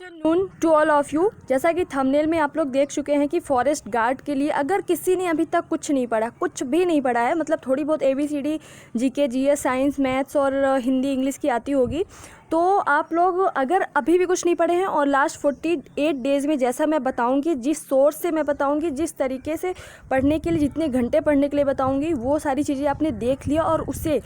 Afternoon to all of you. जैसा कि thumbnail में आप लोग देख चुके हैं कि फॉरेस्ट गार्ड के लिए अगर किसी ने अभी तक कुछ नहीं पढ़ा, कुछ भी नहीं पढ़ा है, मतलब थोड़ी बहुत ABCD GK GS science maths और हिंदी इंग्लिश की आती होगी, तो आप लोग अगर अभी भी कुछ नहीं पढ़े हैं और लास्ट 48 डेज़ में जैसा मैं बताऊंगी, जिस सोर्स से मैं बताऊंगी, जिस तरीके से पढ़ने के लिए, जितने घंटे पढ़ने के लिए बताऊंगी, वो सारी चीज़ें आपने देख लिया और उससे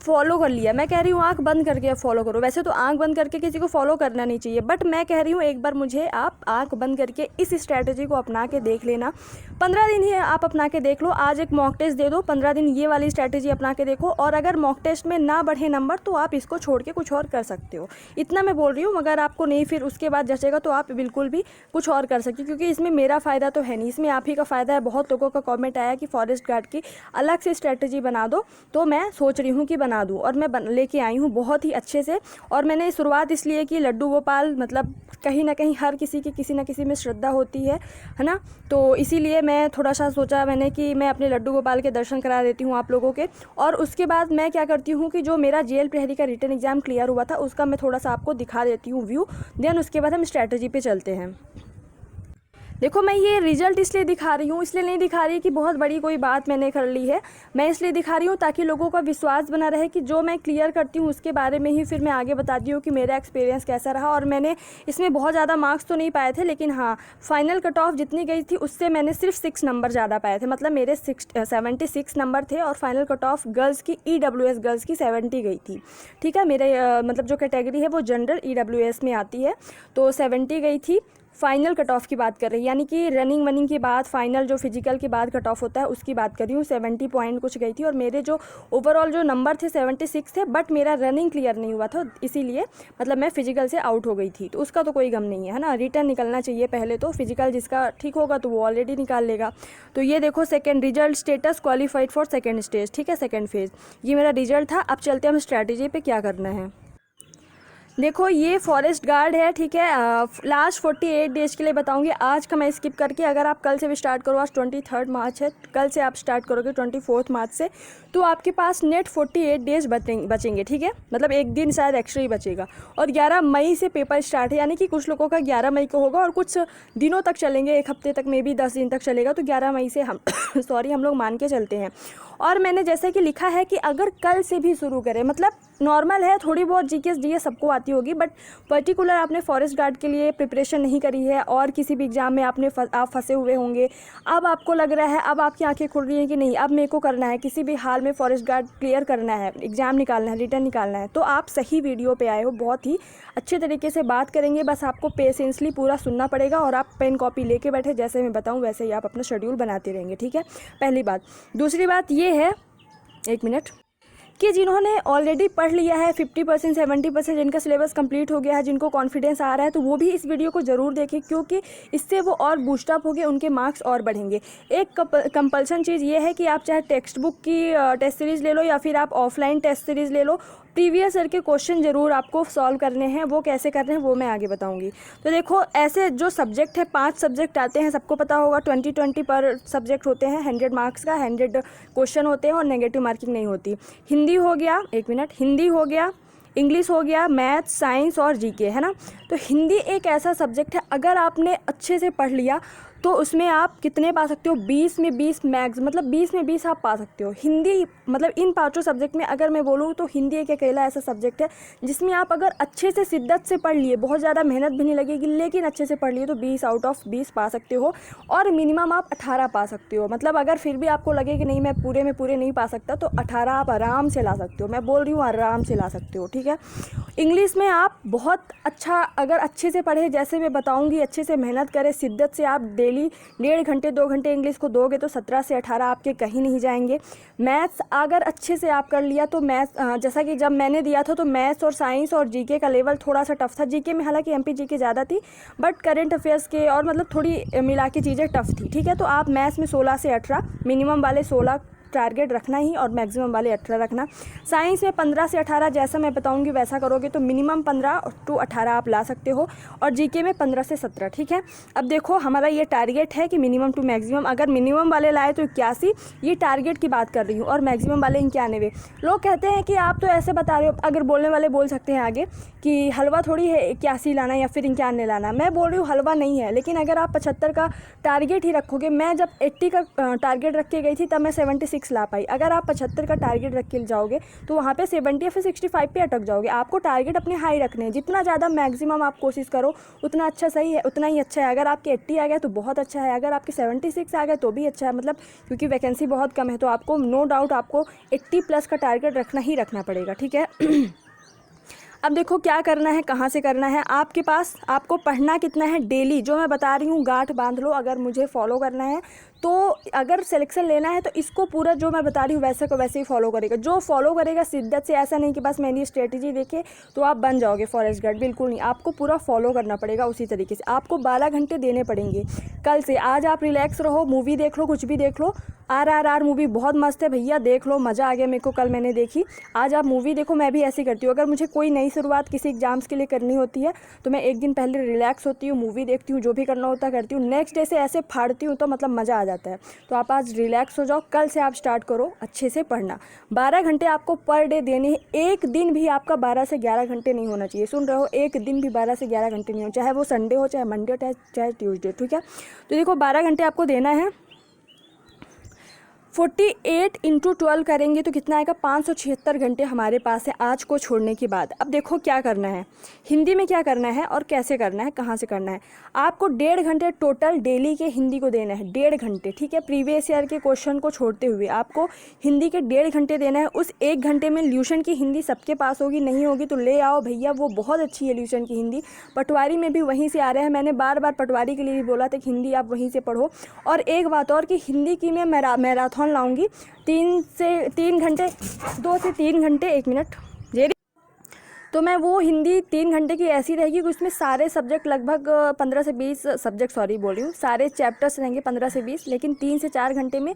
फॉलो कर लिया। मैं कह रही हूँ आंख बंद करके फॉलो करो। वैसे तो आंख बंद करके किसी को फॉलो करना नहीं चाहिए, बट मैं कह रही हूँ एक बार मुझे आप आंख बंद करके इस स्ट्रैटेजी को अपना के देख लेना। 15 दिन ही आप अपना के देख लो। आज एक मॉक टेस्ट दे दो, 15 दिन ये वाली स्ट्रैटेजी अपना के देखो, और अगर मॉक टेस्ट में ना बढ़े नंबर तो आप इसको छोड़ के कुछ और कर सकते हो। इतना मैं बोल रही हूँ। मगर आपको नहीं फिर उसके बाद जचेगा तो आप बिल्कुल भी कुछ और कर सकते हो, क्योंकि इसमें मेरा फ़ायदा तो है नहीं, इसमें आप ही का फ़ायदा है। बहुत लोगों का कॉमेंट आया कि फॉरेस्ट गार्ड की अलग से स्ट्रैटेजी बना दो, तो मैं सोच रही हूँ कि बना दूँ, और मैं लेके आई हूँ बहुत ही अच्छे से। और मैंने शुरुआत इसलिए कि लड्डू गोपाल, मतलब कहीं ना कहीं हर किसी की किसी न किसी में श्रद्धा होती है ना, तो इसीलिए मैं थोड़ा सा सोचा मैंने कि मैं अपने लड्डू गोपाल के दर्शन करा देती हूँ आप लोगों के। और उसके बाद मैं क्या करती हूँ कि जो मेरा जेएल प्रहरी का रिटन एग्ज़ाम क्लियर हुआ था उसका मैं थोड़ा सा आपको दिखा देती हूँ व्यू, देन उसके बाद हम स्ट्रैटेजी पे चलते हैं। देखो, मैं ये रिजल्ट इसलिए दिखा रही हूँ, इसलिए नहीं दिखा रही कि बहुत बड़ी कोई बात मैंने कर ली है। मैं इसलिए दिखा रही हूँ ताकि लोगों का विश्वास बना रहे कि जो मैं क्लियर करती हूँ उसके बारे में ही फिर मैं आगे बताती हूँ कि मेरा एक्सपीरियंस कैसा रहा। और मैंने इसमें बहुत ज़्यादा मार्क्स तो नहीं पाए थे, लेकिन हाँ, फाइनल कट ऑफ जितनी गई थी उससे मैंने सिर्फ 6 नंबर ज़्यादा पाए थे। मतलब मेरे 76 नंबर थे और फाइनल कट ऑफ गर्ल्स की EWS गर्ल्स की 70 गई थी। ठीक है, मेरे मतलब जो कैटेगरी है वो जनरल EWS में आती है, तो 70 गई थी। फाइनल कट ऑफ की बात कर रही है, यानी कि रनिंग वनिंग के बाद फाइनल जो फिजिकल के बाद कट ऑफ होता है उसकी बात कर रही हूँ। 70 पॉइंट कुछ गई थी और मेरे जो ओवरऑल जो नंबर थे 76 थे, बट मेरा रनिंग क्लियर नहीं हुआ था, इसीलिए मतलब मैं फिजिकल से आउट हो गई थी। तो उसका तो कोई गम नहीं है ना, रिटर्न निकलना चाहिए पहले, तो फिजिकल जिसका ठीक होगा तो वो ऑलरेडी निकाल लेगा। तो ये देखो, second result status qualified for second stage, ठीक है, सेकेंड फेज, ये मेरा रिजल्ट था। अब चलते हैं हम स्ट्रैटेजी पे क्या करना है। देखो, ये फॉरेस्ट गार्ड है, ठीक है, लास्ट 48 डेज़ के लिए बताऊंगी। आज का मैं स्किप करके, अगर आप कल से भी स्टार्ट करो, आज 23 मार्च है, कल से आप स्टार्ट करोगे 24 मार्च से, तो आपके पास नेट 48 डेज़ बचेंगे, ठीक है, मतलब एक दिन शायद एक्स्ट्रा ही बचेगा। और 11 मई से पेपर स्टार्ट है, यानी कि कुछ लोगों का 11 मई को होगा और कुछ दिनों तक चलेंगे, एक हफ्ते तक, मे बी 10 दिन तक चलेगा, तो 11 मई से हम हम लोग मान के चलते हैं। और मैंने जैसे कि लिखा है कि अगर कल से भी शुरू करें, मतलब नॉर्मल है, थोड़ी बहुत GK GS सबको आती होगी, बट पर्टिकुलर आपने फॉरेस्ट गार्ड के लिए प्रिपरेशन नहीं करी है और किसी भी एग्ज़ाम में आप फंसे हुए होंगे, अब आपको लग रहा है, अब आपकी आंखें खुल रही हैं कि नहीं अब मेरे को करना है, किसी भी हाल में फॉरेस्ट गार्ड क्लियर करना है, एग्ज़ाम निकालना है, रिटर्न निकालना है, तो आप सही वीडियो पे आए हो। बहुत ही अच्छे तरीके से बात करेंगे, बस आपको पेशेंसली पूरा सुनना पड़ेगा और आप पेन कॉपी लेके बैठे, जैसे मैं बताऊँ वैसे ही आप अपना शेड्यूल बनाते रहेंगे, ठीक है, पहली बात। दूसरी बात ये है, एक मिनट, कि जिन्होंने ऑलरेडी पढ़ लिया है 50% 70%, जिनका सिलेबस कंप्लीट हो गया है, जिनको कॉन्फिडेंस आ रहा है, तो वो भी इस वीडियो को ज़रूर देखें, क्योंकि इससे वो और बूस्टअप होंगे, उनके मार्क्स और बढ़ेंगे। एक कंपल्सन चीज़ ये है कि आप चाहे टेक्स्ट बुक की टेस्ट सीरीज़ ले लो या फिर आप ऑफलाइन टेस्ट सीरीज़ ले लो, प्रीवियस ईयर के क्वेश्चन ज़रूर आपको सॉल्व करने हैं। वो कैसे करने हैं वो मैं आगे बताऊंगी। तो देखो, ऐसे जो सब्जेक्ट है, 5 सब्जेक्ट आते हैं, सबको पता होगा, 20-20 पर सब्जेक्ट होते हैं, 100 मार्क्स का 100 क्वेश्चन होते हैं और नेगेटिव मार्किंग नहीं होती। हिंदी हो गया, एक मिनट, हिंदी हो गया, इंग्लिश हो गया, मैथ, साइंस और GK, है ना। तो हिंदी एक ऐसा सब्जेक्ट है, अगर आपने अच्छे से पढ़ लिया तो उसमें आप कितने पा सकते हो, 20 में 20 मैक्स, मतलब 20 में 20 आप पा सकते हो। हिंदी मतलब इन 5 सब्जेक्ट में अगर मैं बोलूँ तो हिंदी एक अकेला ऐसा सब्जेक्ट है जिसमें आप अगर अच्छे से शिद्दत से पढ़ लिए, बहुत ज़्यादा मेहनत भी नहीं लगेगी, लेकिन अच्छे से पढ़ लिए, तो 20 आउट ऑफ 20 पा सकते हो और मिनिमम आप 18 पा सकते हो। मतलब अगर फिर भी आपको लगे कि नहीं मैं पूरे में पूरे नहीं पा सकता, तो 18 आप आराम से ला सकते हो। मैं बोल रही हूँ आराम से ला सकते हो, ठीक है। इंग्लिश में आप बहुत अच्छा, अगर अच्छे से पढ़े, जैसे मैं बताऊंगी, अच्छे से मेहनत करें, शिद्दत से आप डेली 1.5 घंटे 2 घंटे इंग्लिश को दोगे तो 17 से 18 आपके कहीं नहीं जाएंगे। मैथ्स अगर अच्छे से आप कर लिया तो मैथ्स, जैसा कि जब मैंने दिया था तो मैथ्स और साइंस और GK का लेवल थोड़ा सा टफ था। GK में हालांकि MP GK ज़्यादा थी, बट करंट अफेयर्स के और मतलब थोड़ी मिला के चीज़ें टफ थी, ठीक है। तो आप मैथ्स में 16 से 18, मिनिमम वाले 16 टारगेट रखना ही, और मैक्सिमम वाले 18 रखना। साइंस में 15 से 18 जैसा मैं बताऊंगी वैसा करोगे तो मिनिमम 15 to 18 आप ला सकते हो, और जीके में 15 से 17। ठीक है, अब देखो हमारा ये टारगेट है कि मिनिमम टू मैक्सिमम, अगर मिनिमम वाले लाए तो 81, ये टारगेट की बात कर रही हूँ, और मैक्सिमम वाले 91। लोग कहते हैं कि आप तो ऐसे बता रहे हो, अगर बोलने वाले बोल सकते हैं आगे कि हलवा थोड़ी है 81 लाना या फिर 91 लाना। मैं बोल रही हूँ हलवा नहीं है, लेकिन अगर आप 75 का टारगेट ही रखोगे, मैं जब 80 का टारगेट रख के गई थी तब मैं 76 ला पाई। अगर आप 75 का टारगेट रख के जाओगे तो वहाँ पे 70 या फिर 65 पे अटक जाओगे। आपको टारगेट अपने हाई रखने हैं, जितना ज़्यादा मैक्सिमम आप कोशिश करो उतना अच्छा सही है, उतना ही अच्छा है। अगर आपके 80 आ गया तो बहुत अच्छा है, अगर आपके 76 आ गया तो भी अच्छा है, मतलब क्योंकि वैकेंसी बहुत कम है, तो आपको नो डाउट आपको 80+ का टारगेट रखना ही रखना पड़ेगा। ठीक है। अब देखो क्या करना है, कहाँ से करना है। आपके पास आपको पढ़ना कितना है डेली, जो मैं बता रही हूँ गांठ बांध लो। अगर मुझे फॉलो करना है तो अगर सिलेक्शन लेना है तो इसको पूरा जो मैं बता रही हूँ वैसे को वैसे ही फॉलो करेगा। जो फॉलो करेगा शिद्दत से, ऐसा नहीं कि बस मेरी स्ट्रेटजी देखे तो आप बन जाओगे फॉरेस्ट गार्ड, बिल्कुल नहीं। आपको पूरा फॉलो करना पड़ेगा उसी तरीके से। आपको 12 घंटे देने पड़ेंगे कल से। आज आप रिलैक्स रहो, मूवी देख लो, कुछ भी देख लो। RRR मूवी बहुत मस्त है भैया, देख लो, मज़ा आ गया मेरे को, कल मैंने देखी। आज आप मूवी देखो, मैं भी ऐसे करती हूँ। अगर मुझे कोई नई शुरुआत किसी एग्जाम्स के लिए करनी होती है तो मैं एक दिन पहले रिलैक्स होती हूँ, मूवी देखती हूँ, जो भी करना होता है करती हूँ, नेक्स्ट डे से ऐसे फाड़ती हूँ तो मतलब मज़ा आ जाता है। तो आप आज रिलैक्स हो जाओ, कल से आप स्टार्ट करो अच्छे से पढ़ना। 12 घंटे आपको पर डे देने हैं। एक दिन भी आपका 12 से 11 घंटे नहीं होना चाहिए, सुन रहे हो, एक दिन भी 12 से 11 घंटे नहीं हो, चाहे वो संडे हो, चाहे मंडे हो, चाहे ट्यूसडे। ठीक है, तो देखो 12 घंटे आपको देना है। 48 × 12 करेंगे तो कितना आएगा, 576 घंटे हमारे पास है आज को छोड़ने के बाद। अब देखो क्या करना है, हिंदी में क्या करना है और कैसे करना है, कहाँ से करना है। आपको 1.5 घंटे टोटल डेली के हिंदी को देना है, 1.5 घंटे। ठीक है, प्रीवियस ईयर के क्वेश्चन को छोड़ते हुए आपको हिंदी के 1.5 घंटे देना है। उस 1 घंटे में ल्यूशन की हिंदी सबके पास होगी, नहीं होगी तो ले आओ भैया, वो बहुत अच्छी है ल्यूशन की हिंदी। पटवारी में भी वहीं से आ रहा है, मैंने बार बार पटवारी के लिए भी बोला था कि हिंदी आप वहीं से पढ़ो। और एक बात और कि हिंदी की मैं मैराथन लाऊंगी, 3 घंटे 2 से 3 घंटे, 1 मिनट जेरी। तो मैं वो हिंदी 3 घंटे की ऐसी रहेगी कि उसमें सारे सब्जेक्ट लगभग 15 से 20 सब्जेक्ट, सॉरी बोल रही हूँ, सारे चैप्टर्स रहेंगे 15 से 20, लेकिन 3 से 4 घंटे में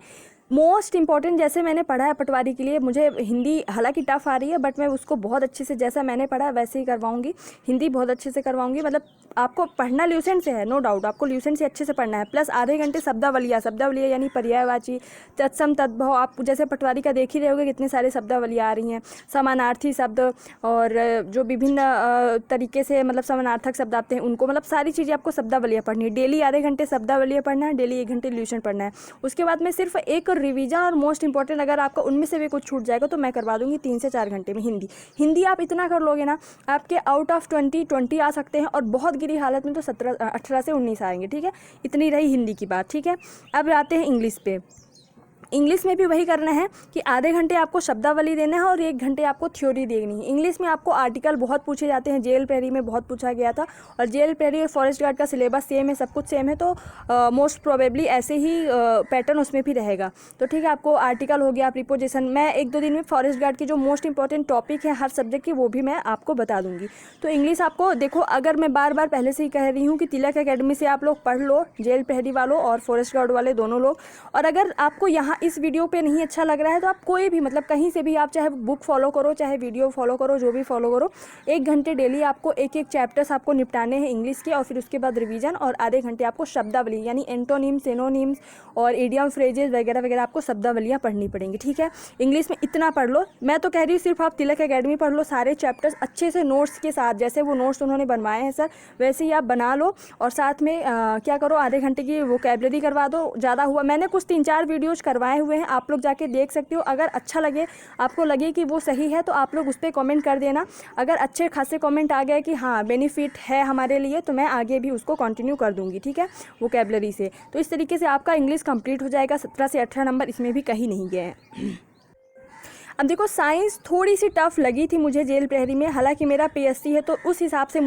मोस्ट इंपॉर्टेंट, जैसे मैंने पढ़ा है पटवारी के लिए, मुझे हिंदी हालांकि टफ आ रही है बट मैं उसको बहुत अच्छे से, जैसा मैंने पढ़ा वैसे ही करवाऊंगी। हिंदी बहुत अच्छे से करवाऊंगी, मतलब आपको पढ़ना ल्यूसेंट से है, नो डाउट आपको ल्यूसेंट से अच्छे से पढ़ना है। प्लस आधे घंटे शब्दावलियाँ यानी पर्यायवाची, तत्सम, तद्भव, आप जैसे पटवारी का देख ही रहे होगे कितने सारे शब्दावलियाँ आ रही हैं, समानार्थी शब्द और जो विभिन्न तरीके से मतलब समानार्थक शब्द आते हैं उनको, मतलब सारी चीज़ें आपको शब्दावलियाँ पढ़नी है। डेली आधे घंटे शब्दावलियाँ पढ़ना है, डेली 1 घंटे ल्यूशन पढ़ना है। उसके बाद में सिर्फ एक रिवीजन और मोस्ट इंपॉर्टेंट, अगर आपका उनमें से भी कुछ छूट जाएगा तो मैं करवा दूंगी 3 से 4 घंटे में हिंदी आप इतना कर लोगे ना, आपके आउट ऑफ 20 आ सकते हैं, और बहुत गिरी हालत में तो 18 से 19 आएंगे। ठीक है, इतनी रही हिंदी की बात। ठीक है, अब आते हैं इंग्लिश पे। इंग्लिश में भी वही करना है कि आधे घंटे आपको शब्दावली देना है और 1 घंटे आपको थ्योरी देनी है। इंग्लिश में आपको आर्टिकल बहुत पूछे जाते हैं, जेल प्रेरी में बहुत पूछा गया था, और जेल प्रेरी और फॉरेस्ट गार्ड का सिलेबस सेम है, सब कुछ सेम है, तो मोस्ट प्रोबेबली ऐसे ही पैटर्न उसमें भी रहेगा। तो ठीक है, आपको आर्टिकल हो गया, प्रीपोजिशन, मैं 1-2 दिन में फॉरेस्ट गार्ड की जो मोस्ट इंपॉर्टेंट टॉपिक है हर सब्जेक्ट की वो भी मैं आपको बता दूंगी। तो इंग्लिश आपको देखो, अगर मैं बार बार पहले से ही कह रही हूँ कि तिलक एकेडमी से आप लोग पढ़ लो, जेल प्रहरी वालों और फॉरेस्ट गार्ड वाले दोनों लोग। और अगर आपको यहाँ इस वीडियो पे नहीं अच्छा लग रहा है तो आप कोई भी मतलब कहीं से भी आप चाहे बुक फॉलो करो, चाहे वीडियो फॉलो करो, जो भी फॉलो करो, 1 घंटे डेली आपको एक चैप्टर्स आपको निपटाने हैं इंग्लिश के, और फिर उसके बाद रिवीजन, और आधे घंटे आपको शब्दावली यानी एंटोनिम्स, सिनोनिम्स और इडियम फ्रेजेस वगैरह वगैरह आपको शब्दावलियाँ पढ़नी पड़ेंगी। ठीक है, इंग्लिश में इतना पढ़ लो। मैं तो कह रही हूँ सिर्फ आप तिलक एकेडमी पढ़ लो, सारे चैप्टर्स अच्छे से नोट्स के साथ, जैसे वो नोट्स उन्होंने बनवाए हैं सर वैसे ही आप बना लो, और साथ में क्या करो, आधे घंटे की वोकैबुलरी करवा दो। ज़्यादा हुआ, मैंने कुछ 3-4 वीडियोज़ करवाए हुए हैं, आप लोग जाके देख सकते हो। अगर अच्छा लगे, आपको लगे कि वो सही है तो आप लोग उस पर कमेंट कर देना। अगर अच्छे खासे कमेंट आ गए कि हाँ बेनिफिट है हमारे लिए, तो मैं आगे भी उसको कंटिन्यू कर दूंगी। ठीक है, वोकैबुलरी से। तो इस तरीके से आपका इंग्लिश कंप्लीट हो जाएगा। 17 से 18 नंबर इसमें भी कहीं नहीं गए हैं। अब देखो, साइंस थोड़ी सी टफ लगी थी मुझे जेल प्रहरी में, हालांकि मेरा पीएससी है तो उस हिसाब से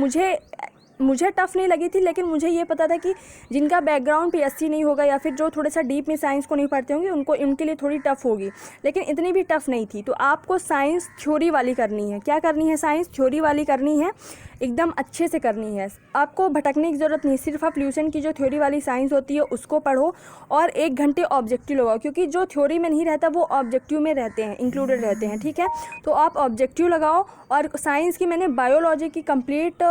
मुझे टफ़ नहीं लगी थी, लेकिन मुझे ये पता था कि जिनका बैकग्राउंड पीएससी नहीं होगा या फिर जो थोड़ा सा डीप में साइंस को नहीं पढ़ते होंगे उनके लिए थोड़ी टफ़ होगी, लेकिन इतनी भी टफ़ नहीं थी। तो आपको साइंस थ्योरी वाली करनी है। क्या करनी है? साइंस थ्योरी वाली करनी है। एकदम अच्छे से करनी है, आपको भटकने की ज़रूरत नहीं। सिर्फ आप ल्यूसेंट की जो थ्योरी वाली साइंस होती है उसको पढ़ो और 1 घंटे ऑब्जेक्टिव लगाओ, क्योंकि जो थ्योरी में नहीं रहता वो ऑब्जेक्टिव में रहते हैं, इंक्लूडेड रहते हैं, ठीक है। तो आप ऑब्जेक्टिव लगाओ। और साइंस की मैंने बायोलॉजी की कंप्लीट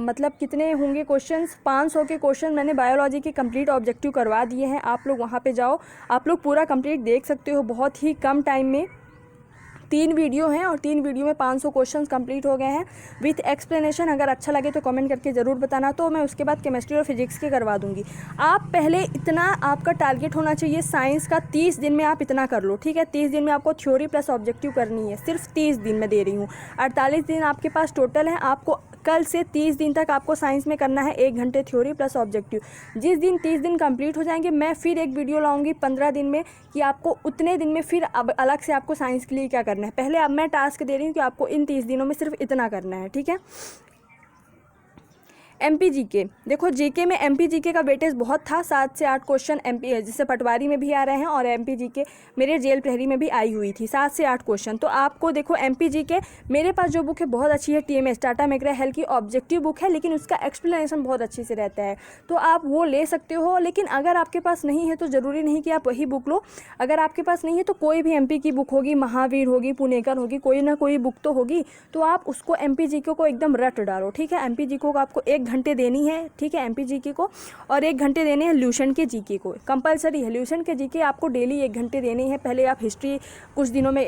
मतलब कितने होंगे क्वेश्चंस, 500 के क्वेश्चन मैंने बायोलॉजी के कंप्लीट ऑब्जेक्टिव करवा दिए हैं। आप लोग वहाँ पे जाओ, आप लोग पूरा कंप्लीट देख सकते हो बहुत ही कम टाइम में। 3 वीडियो हैं और 3 वीडियो में 500 क्वेश्चंस कंप्लीट हो गए हैं विथ एक्सप्लेनेशन। अगर अच्छा लगे तो कमेंट करके ज़रूर बताना, तो मैं उसके बाद केमिस्ट्री और फिजिक्स के करवा दूंगी। आप पहले इतना आपका टारगेट होना चाहिए साइंस का, 30 दिन में आप इतना कर लो, ठीक है। 30 दिन में आपको थ्योरी प्लस ऑब्जेक्टिव करनी है, सिर्फ 30 दिन में दे रही हूँ। 48 दिन आपके पास टोटल है। आपको कल से 30 दिन तक आपको साइंस में करना है 1 घंटे थ्योरी प्लस ऑब्जेक्टिव। जिस दिन 30 दिन कंप्लीट हो जाएंगे मैं फिर एक वीडियो लाऊंगी 15 दिन में कि आपको उतने दिन में फिर अब अलग से आपको साइंस के लिए क्या करना है। पहले अब मैं टास्क दे रही हूँ कि आपको इन 30 दिनों में सिर्फ इतना करना है, ठीक है। एमपी जीके, देखो जीके में एमपी जीके का वेटेज बहुत था, 7 से 8 क्वेश्चन एमपी जिससे पटवारी में भी आ रहे हैं और एमपी जीके मेरे जेल प्रहरी में भी आई हुई थी, 7 से 8 क्वेश्चन। तो आपको देखो एमपी जीके मेरे पास जो बुक है बहुत अच्छी है, टीएमएस टाटा मैकग्रा हिल की ऑब्जेक्टिव बुक है, लेकिन उसका एक्सप्लेनेशन बहुत अच्छे से रहता है, तो आप वो ले सकते हो। लेकिन अगर आपके पास नहीं है तो ज़रूरी नहीं कि आप वही बुक लो। अगर आपके पास नहीं है तो कोई भी एमपी की बुक होगी, महावीर होगी, पुणेकर होगी, कोई ना कोई बुक तो होगी, तो आप उसको एमपी जीके को एकदम रट डालो, ठीक है। एमपी जीके को आपको 1 घंटे देनी है, ठीक है, एमपी जीके को, और 1 घंटे देने हैं ल्यूसेंट के जीके को। कंपलसरी है, ल्यूसेंट के जीके आपको डेली 1 घंटे देने हैं। पहले आप हिस्ट्री कुछ दिनों में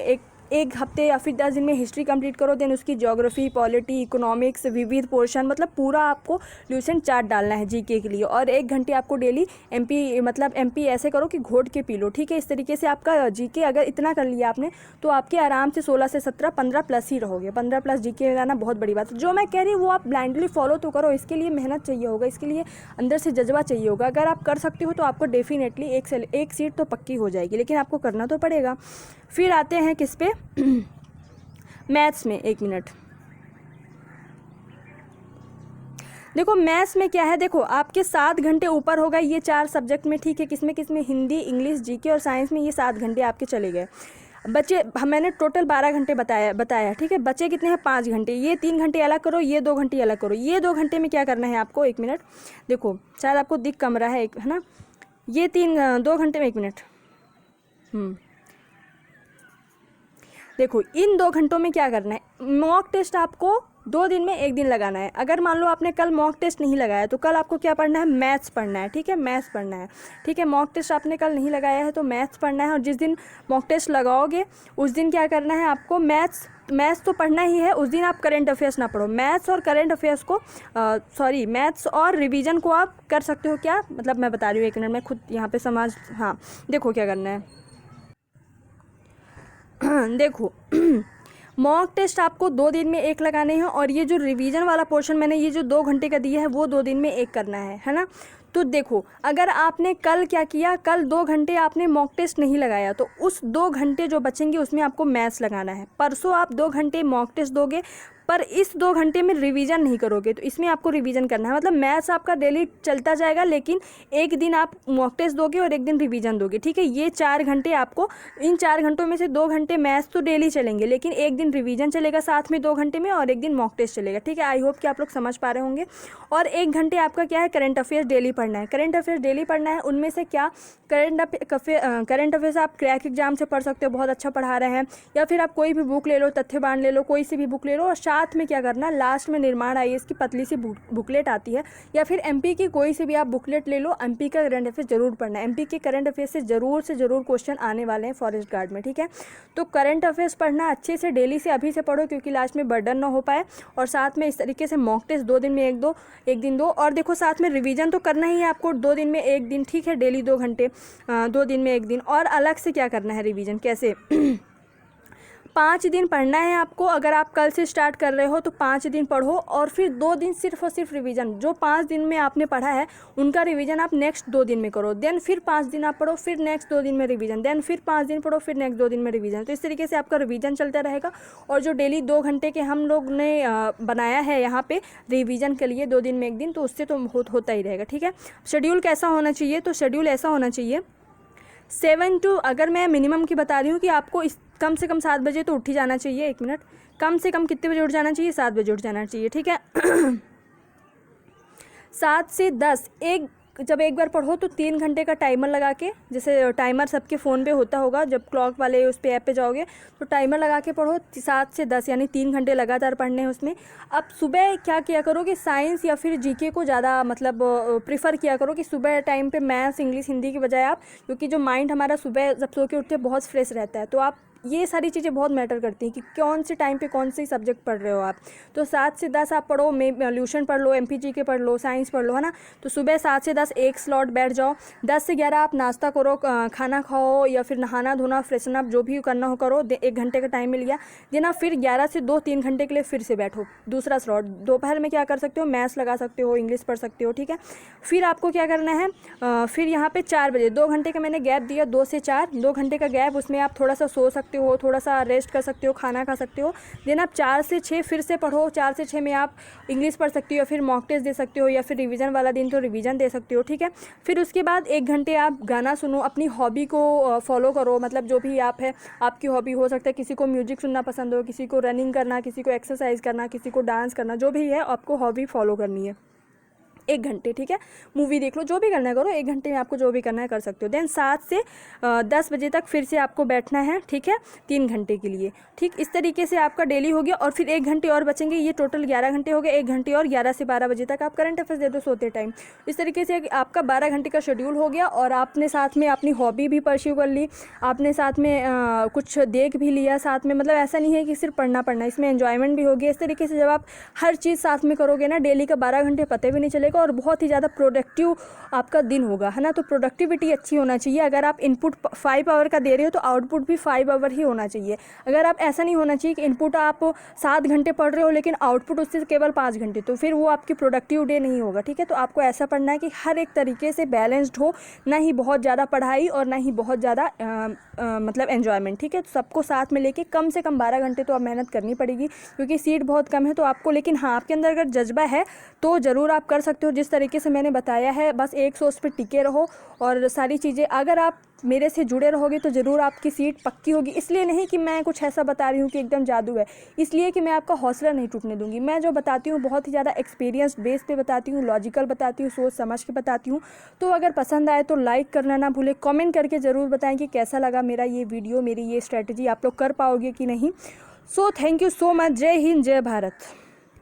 एक हफ्ते या फिर 10 दिन में हिस्ट्री कंप्लीट करो, देन उसकी ज्योग्राफी, पॉलिटी, इकोनॉमिक्स, विविध पोर्शन, मतलब पूरा आपको ल्यूसेंट चार्ट डालना है जीके के लिए। और 1 घंटे आपको डेली एमपी मतलब एमपी ऐसे करो कि घोट के पी लो, ठीक है। इस तरीके से आपका जीके अगर इतना कर लिया आपने तो आपके आराम से 16 से 17 15 प्लस ही रहोगे। 15 प्लस जीके में जाना बहुत बड़ी बात है। जो मैं कह रही हूँ वो आप ब्लाइंडली फॉलो तो करो, इसके लिए मेहनत चाहिए होगा, इसके लिए अंदर से जज्बा चाहिए होगा। अगर आप कर सकते हो तो आपको डेफिनेटली एक सीट तो पक्की हो जाएगी, लेकिन आपको करना तो पड़ेगा। फिर आते हैं किस पे, मैथ्स में। 1 मिनट, देखो मैथ्स में क्या है, देखो आपके 7 घंटे ऊपर हो गए ये 4 सब्जेक्ट में, ठीक है। किसमें हिंदी, इंग्लिश, जीके और साइंस में ये 7 घंटे आपके चले गए। बचे, मैंने टोटल 12 घंटे बताया, ठीक है। बचे कितने हैं, 5 घंटे। ये 3 घंटे अलग करो, ये 2 घंटे अलग करो। ये 2 घंटे में क्या करना है आपको, 1 मिनट, देखो शायद आपको दिख कम रहा है ना। ये 2 घंटे में 1 मिनट, देखो इन 2 घंटों में क्या करना है। मॉक टेस्ट आपको 2 दिन में 1 दिन लगाना है। अगर मान लो आपने कल मॉक टेस्ट नहीं लगाया तो कल आपको क्या पढ़ना है, मैथ्स पढ़ना है, ठीक है, मैथ्स पढ़ना है, ठीक है। मॉक टेस्ट आपने कल नहीं लगाया है तो मैथ्स पढ़ना है। और जिस दिन मॉक टेस्ट लगाओगे उस दिन क्या करना है आपको, मैथ्स तो पढ़ना ही है। उस दिन आप करंट अफेयर्स ना पढ़ो, मैथ्स और करंट अफेयर्स को मैथ्स और रिवीजन को आप कर सकते हो क्या, मतलब मैं बता रही हूँ, 1 मिनट में खुद यहाँ पे हाँ देखो क्या करना है। देखो मॉक टेस्ट आपको 2 दिन में 1 लगाने हैं, और ये जो रिवीजन वाला पोर्शन मैंने ये जो 2 घंटे का दिया है वो 2 दिन में 1 करना है ना। तो देखो अगर आपने कल क्या किया, कल 2 घंटे आपने मॉक टेस्ट नहीं लगाया तो उस 2 घंटे जो बचेंगे उसमें आपको मैथ्स लगाना है। परसों आप 2 घंटे मॉक टेस्ट दोगे पर इस 2 घंटे में रिवीजन नहीं करोगे, तो इसमें आपको रिवीजन करना है। मतलब मैथ्स आपका डेली चलता जाएगा, लेकिन एक दिन आप मॉक टेस्ट दोगे और एक दिन रिवीजन दोगे, ठीक है। ये 4 घंटे आपको, इन 4 घंटों में से 2 घंटे मैथ्स तो डेली चलेंगे, लेकिन एक दिन रिवीजन चलेगा साथ में 2 घंटे में, और एक दिन मॉक टेस्ट चलेगा, ठीक है। आई होप कि आप लोग समझ पा रहे होंगे। और 1 घंटे आपका क्या है, करंट अफेयर्स डेली पढ़ना है। करंट अफेयर्स डेली पढ़ना है, उनमें से क्या, करंट अफेयर्स आप क्रैक एग्जाम से पढ़ सकते हो, बहुत अच्छा पढ़ा रहे हैं। या फिर आप कोई भी बुक ले लो, तथ्यवान ले लो, कोई सी भी बुक ले लो, और साथ में क्या करना, लास्ट में निर्माण आईएएस की पतली सी बुकलेट आती है, या फिर एमपी की कोई सी भी आप बुकलेट ले लो। एमपी का करंट अफेयर्स जरूर पढ़ना है। एमपी के करंट अफेयर्स से जरूर क्वेश्चन आने वाले हैं फॉरेस्ट गार्ड में, ठीक है। तो करंट अफेयर्स पढ़ना अच्छे से डेली से अभी से पढ़ो, क्योंकि लास्ट में बर्डन ना हो पाए। और साथ में इस तरीके से मॉक टेस्ट 2 दिन में एक दिन दो, और देखो साथ में रिवीजन तो करना ही है आपको 2 दिन में 1 दिन, ठीक है, डेली 2 घंटे, 2 दिन में 1 दिन। और अलग से क्या करना है रिवीजन, कैसे 5 दिन पढ़ना है आपको। अगर आप कल से स्टार्ट कर रहे हो तो 5 दिन पढ़ो, और फिर 2 दिन सिर्फ और सिर्फ रिवीजन। जो 5 दिन में आपने पढ़ा है उनका रिवीजन आप नेक्स्ट 2 दिन में करो, देन फिर 5 दिन आप पढ़ो, फिर नेक्स्ट 2 दिन में रिवीजन, देन फिर 5 दिन पढ़ो, फिर नेक्स्ट 2 दिन में रिवीजन। तो इस तरीके से आपका रिवीजन चलता रहेगा। और जो डेली 2 घंटे के हम लोग ने बनाया है यहाँ पे रिवीजन के लिए 2 दिन में 1 दिन, तो उससे तो होता ही रहेगा, ठीक है। शेड्यूल कैसा होना चाहिए, तो शेड्यूल ऐसा होना चाहिए 7 to, अगर मैं मिनिमम की बता रही हूँ कि आपको कम से कम 7 बजे तो उठ ही जाना चाहिए। 1 मिनट, कम से कम कितने बजे उठ जाना चाहिए? 7 बजे उठ जाना चाहिए, ठीक है। 7 से 10 जब एक बार पढ़ो तो 3 घंटे का टाइमर लगा के, जैसे टाइमर सबके फ़ोन पे होता होगा, जब क्लॉक वाले उस पे ऐप पे जाओगे तो टाइमर लगा के पढ़ो 7 से 10, यानी 3 घंटे लगातार पढ़ने हैं उसमें। अब सुबह क्या किया करो कि साइंस या फिर जीके को ज़्यादा मतलब प्रीफर किया करो कि सुबह टाइम पे मैथ्स, इंग्लिश, हिंदी की बजाय आप, क्योंकि जो माइंड हमारा सुबह जब सो के उठते बहुत फ्रेश रहता है, तो आप ये सारी चीज़ें बहुत मैटर करती हैं कि कौन से टाइम पे कौन सी सब्जेक्ट पढ़ रहे हो आप। तो 7 से 10 आप पढ़ो, ल्यूशन पढ़ लो, एमपीजी के पढ़ लो, साइंस पढ़ लो, है ना। तो सुबह 7 से 10 एक स्लॉट बैठ जाओ। 10 से 11 आप नाश्ता करो, खाना खाओ या फिर नहाना धोना, फ्रेशन अप जो भी करना हो करो। 1 घंटे का टाइम मिल गया देना। फिर 11 से 2-3 घंटे के लिए फिर से बैठो, दूसरा स्लॉट। दोपहर में क्या कर सकते हो? मैथ्स लगा सकते हो, इंग्लिश पढ़ सकते हो, ठीक है। फिर आपको क्या करना है, फिर यहाँ पे 4 बजे 2 घंटे का मैंने गैप दिया, 2 से 4 2 घंटे का गैप, उसमें आप थोड़ा सा सो सकते हो, थोड़ा सा रेस्ट कर सकते हो, खाना खा सकते हो। देन आप 4 से 6 फिर से पढ़ो। 4 से 6 में आप इंग्लिश पढ़ सकते हो या फिर मॉक टेस्ट दे सकते हो या फिर रिवीजन वाला दिन तो रिवीजन दे सकते हो, ठीक है। फिर उसके बाद 1 घंटे आप गाना सुनो, अपनी हॉबी को फॉलो करो, मतलब जो भी आप है आपकी हॉबी हो सकता है, किसी को म्यूजिक सुनना पसंद हो, किसी को रनिंग करना, किसी को एक्सरसाइज करना, किसी को डांस करना, जो भी है आपको हॉबी फॉलो करनी है 1 घंटे, ठीक है। मूवी देख लो, जो भी करना है करो, 1 घंटे में आपको जो भी करना है कर सकते हो। देन 7 से 10 बजे तक फिर से आपको बैठना है, ठीक है, 3 घंटे के लिए, ठीक। इस तरीके से आपका डेली हो गया। और फिर 1 घंटे और बचेंगे, ये टोटल 11 घंटे हो गए। 1 घंटे और 11 से 12 बजे तक आप करंट अफेयर्स दे दो सोते टाइम। इस तरीके से आपका 12 घंटे का शेड्यूल हो गया और आपने साथ में अपनी हॉबी भी परस्यू कर ली, आपने साथ में कुछ देख भी लिया साथ में। मतलब ऐसा नहीं है कि सिर्फ पढ़ना, इसमें एन्जॉयमेंट भी हो गया। इस तरीके से जब आप हर चीज़ साथ में करोगे ना, डेली का 12 घंटे पता भी नहीं चलेगा और बहुत ही ज़्यादा प्रोडक्टिव आपका दिन होगा, है ना। तो प्रोडक्टिविटी अच्छी होना चाहिए। अगर आप इनपुट 5 आवर का दे रहे हो तो आउटपुट भी 5 आवर ही होना चाहिए। अगर आप ऐसा नहीं होना चाहिए कि इनपुट आप 7 घंटे पढ़ रहे हो लेकिन आउटपुट उससे केवल 5 घंटे, तो फिर वो आपकी प्रोडक्टिव डे नहीं होगा, ठीक है। तो आपको ऐसा पढ़ना है कि हर एक तरीके से बैलेंस्ड हो, ना ही बहुत ज़्यादा पढ़ाई और ना ही बहुत ज़्यादा मतलब एन्जॉयमेंट, ठीक है। तो सबको साथ में लेके कम से कम 12 घंटे तो अब मेहनत करनी पड़ेगी क्योंकि सीट बहुत कम है तो आपको। लेकिन हाँ, आपके अंदर अगर जज्बा है तो ज़रूर आप कर सकते हो जिस तरीके से मैंने बताया है। बस एक सोच पे टिके रहो और सारी चीज़ें, अगर आप मेरे से जुड़े रहोगे तो ज़रूर आपकी सीट पक्की होगी। इसलिए नहीं कि मैं कुछ ऐसा बता रही हूँ कि एकदम जादू है, इसलिए कि मैं आपका हौसला नहीं टूटने दूंगी। मैं जो बताती हूँ बहुत ही ज़्यादा एक्सपीरियंस बेस पे बताती हूँ, लॉजिकल बताती हूँ, सोच समझ के बताती हूँ। तो अगर पसंद आए तो लाइक करना ना भूले, कमेंट करके ज़रूर बताएं कि कैसा लगा मेरा ये वीडियो, मेरी ये स्ट्रेटजी आप लोग कर पाओगे कि नहीं। So thank you so much. जय हिंद, जय भारत।